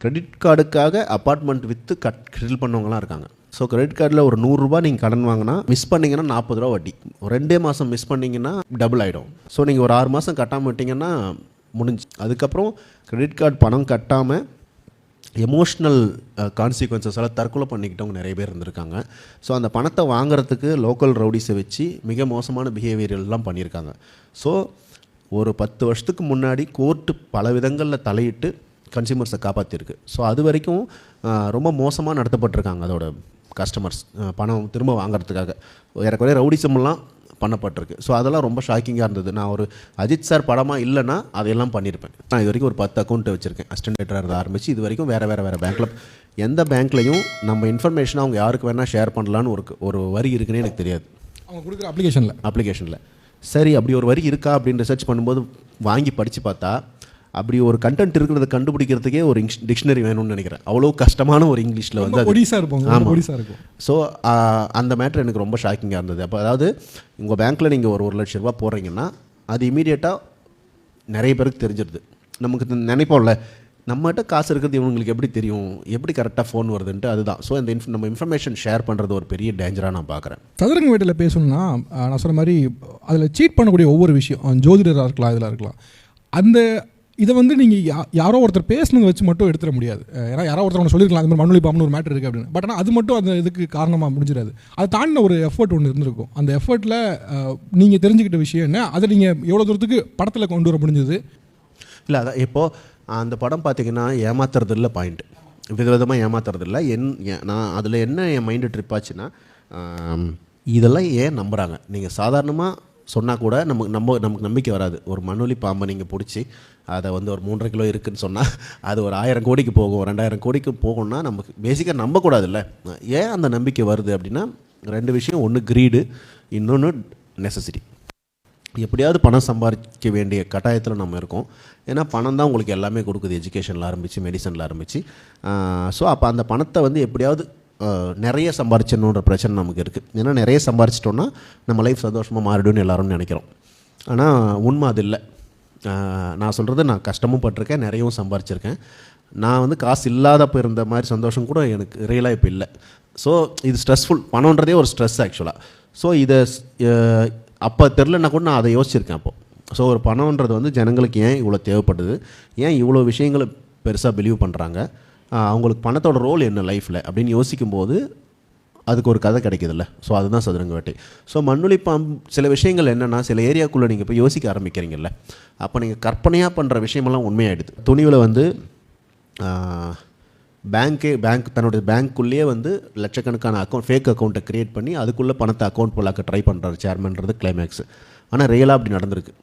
Credit கார்டுக்காக apartment விற்று settle பண்ணவங்களாம் இருக்காங்க. So credit கார்டில் ஒரு 100 ரூபா நீங்கள் கடன் வாங்கினா மிஸ் பண்ணிங்கன்னா 40 ரூபா வட்டி. ஒரு 2 மாதம் மிஸ் பண்ணிங்கன்னா டபுள் ஆகிடும். ஸோ நீங்கள் ஒரு 6 மாதம் கட்டாமல் விட்டிங்கன்னா முடிஞ்சு. அதுக்கப்புறம் கிரெடிட் கார்டு பணம் கட்டாமல் எமோஷ்னல் கான்சிக்வன்சஸால் தற்கொலை பண்ணிக்கிட்டவங்க நிறைய பேர் இருந்திருக்காங்க. ஸோ அந்த பணத்தை வாங்குறதுக்கு லோக்கல் ரவுடிஸை வச்சு மிக மோசமான பிஹேவியர்லாம் பண்ணியிருக்காங்க. ஸோ ஒரு 10 வருஷத்துக்கு முன்னாடி கோர்ட்டு பல விதங்களில் தலையிட்டு கன்சியூமர்ஸை காப்பாற்றிருக்கு. ஸோ அது வரைக்கும் ரொம்ப மோசமாக நடத்தப்பட்டிருக்காங்க அதோட கஸ்டமர்ஸ் பணம் திரும்ப வாங்குறதுக்காக. ஏறக்குறைய ரவுடிசம்லாம் பண்ணப்பட்டிருக்கு. ஸோ அதெல்லாம் ரொம்ப ஷாக்கிங்காக இருந்தது. நான் ஒரு அஜித் சார் படமாக இல்லைன்னா அதையெல்லாம் பண்ணியிருப்பேன். நான் இது வரைக்கும் ஒரு 10 அக்கௌண்ட் வச்சுருக்கேன். அசிஸ்டன்ட் டைரக்டராக இருந்து ஆரம்பித்து இது வரைக்கும் வேறு பேங்க்கில் எந்த பேங்க்லையும் நம்ம இன்ஃபர்மேஷனை அவங்க யாருக்கு வேணால் ஷேர் பண்ணலான்னு ஒரு வரி இருக்குன்னே எனக்கு தெரியாது. அவங்க கொடுக்குற அப்ளிகேஷனில் சரி அப்படி ஒரு வரி இருக்கா அப்படின்னு ரிசர்ச் பண்ணும்போது வாங்கி படித்து பார்த்தா அப்படி ஒரு கண்டென்ட் இருக்கிறத கண்டுபிடிக்கிறதுக்கே ஒரு டிக்ஷனரி வேணும்னு நினைக்கிறேன். அவ்வளோ கஷ்டமான ஒரு இங்கிலீஷில் வந்து இருக்கும். ஸோ அந்த மேட்ரு எனக்கு ரொம்ப ஷாக்கிங்காக இருந்தது. அப்போ அதாவது உங்கள் பேங்க்கில் நீங்கள் ஒரு 1 லட்ச ரூபா போடுறீங்கன்னா அது இமீடியட்டாக நிறைய பேருக்கு தெரிஞ்சிருது. நமக்கு நினைப்போம்ல நம்மகிட்ட காசு இருக்கிறது இவங்களுக்கு எப்படி தெரியும், எப்படி கரெக்டாக ஃபோன் வருதுன்ட்டு. அதுதான். ஸோ இந்த நம்ம இன்ஃபர்மேஷன் ஷேர் பண்ணுறது ஒரு பெரிய டேஞ்சராக நான் பார்க்குறேன். சதுரங்க வேட்டையில் பேசணும்னா நான் சொன்ன மாதிரி அதில் சீட் பண்ணக்கூடிய ஒவ்வொரு விஷயம் ஜோதிடராக இருக்கலாம், இதில் இருக்கலாம். அந்த இதை வந்து நீங்கள் யாரோ ஒருத்தர் பேசுனதை வச்சு மட்டும் எடுத்துட முடியாது. ஏன்னா யாரோ ஒருத்தர் ஒன்று சொல்லியிருக்கலாம், அது மாதிரி மண்ணுளி பாம்புன்னு ஒரு மேட்டர் இருக்குது அப்படின்னு. பட் ஆனால் அது மட்டும் அந்த இதுக்கு காரணமாக முடிஞ்சிடாது. அது தாண்டின ஒரு எஃபர்ட் ஒன்று இருந்திருக்கும். அந்த எஃபர்ட்டில் நீங்கள் தெரிஞ்சுக்கிட்ட விஷயம் என்ன, அதை நீங்கள் எவ்வளோ தூரத்துக்கு படத்தில் கொண்டு வர முடிஞ்சது? இல்லை அதான் இப்போது அந்த படம் பார்த்திங்கன்னா ஏமாத்துறது இல்லை, பாயிண்ட் விதவிதமாக ஏமாத்துறது இல்லை. நான் அதில் என்ன என் மைண்டு ட்ரிப் ஆச்சுன்னா, இதெல்லாம் ஏன் நம்புகிறாங்க? நீங்கள் சாதாரணமாக சொன்னால் கூட நமக்கு நம்பிக்கை வராது. ஒரு மண்ணுளி பாம்பை நீங்கள் பிடிச்சி அதை வந்து ஒரு 3.5 கிலோ இருக்குதுன்னு சொன்னால் அது ஒரு 1000 கோடிக்கு போகும், 2000 கோடிக்கு போகும்னா நமக்கு பேசிக்காக நம்பக்கூடாதுல்ல. ஏன் அந்த நம்பிக்கை வருது அப்படின்னா 2 விஷயம். ஒன்று க்ரீடு, இன்னொன்று நெசசிட்டி. எப்படியாவது பணம் சம்பாதிக்க வேண்டிய கட்டாயத்தில் நம்ம இருக்கோம். ஏன்னா பணம் தான் உங்களுக்கு எல்லாமே கொடுக்குது, எஜுகேஷனில் ஆரம்பித்து மெடிசனில் ஆரம்பித்து. ஸோ அப்போ அந்த பணத்தை வந்து எப்படியாவது நிறைய சம்பாரிச்சணுன்ற பிரச்சனை நமக்கு இருக்குது. ஏன்னா நிறைய சம்பாரிச்சிட்டோன்னா நம்ம லைஃப் சந்தோஷமாக மாறிடும்னு எல்லோரும் நினைக்கிறோம். ஆனால் உண்மை அது இல்லை. நான் சொல்கிறது, நான் கஷ்டமும் பட்டிருக்கேன், நிறையவும் சம்பாரிச்சிருக்கேன். நான் வந்து காசு இல்லாதப்போ இருந்த மாதிரி சந்தோஷம் கூட எனக்கு ரியலாக இப்போ இல்லை. ஸோ இது ஸ்ட்ரெஸ்ஃபுல். பணன்றதே ஒரு ஸ்ட்ரெஸ் ஆக்சுவலாக. ஸோ இதை அப்போ தெரிலன்னா கூட நான் அதை யோசிச்சிருக்கேன் அப்போது. ஸோ ஒரு பணம்ன்றது வந்து ஜனங்களுக்கு ஏன் இவ்வளோ தேவைப்படுது, ஏன் இவ்வளோ விஷயங்களை பெருசாக பிலீவ் பண்ணுறாங்க, அவங்களுக்கு பணத்தோட ரோல் என்ன லைஃப்பில் அப்படின்னு யோசிக்கும்போது அதுக்கு ஒரு கதை கிடைக்கிதுல்ல. ஸோ அதுதான் சதுரங்க வேட்டை. ஸோ மண்ணுளி பாம்பு சில விஷயங்கள் என்னென்னா, சில ஏரியாக்குள்ளே நீங்கள் போய் யோசிக்க ஆரம்பிக்கிறீங்கல்ல, அப்போ நீங்கள் கற்பனையாக பண்ணுற விஷயமெல்லாம் உண்மையாகிடுது. துணிவில் வந்து பேங்க் தன்னுடைய பேங்க்குள்ளேயே வந்து லட்சக்கணக்கான ஃபேக் அக்கௌண்ட்டை க்ரியேட் பண்ணி அதுக்குள்ளே பணத்தை அக்கௌண்ட் போலாக்க ட்ரை பண்ணுறாரு சேர்மன்றது கிளைமேக்ஸ். ஆனால் ரியலாக அப்படி நடந்திருக்கு.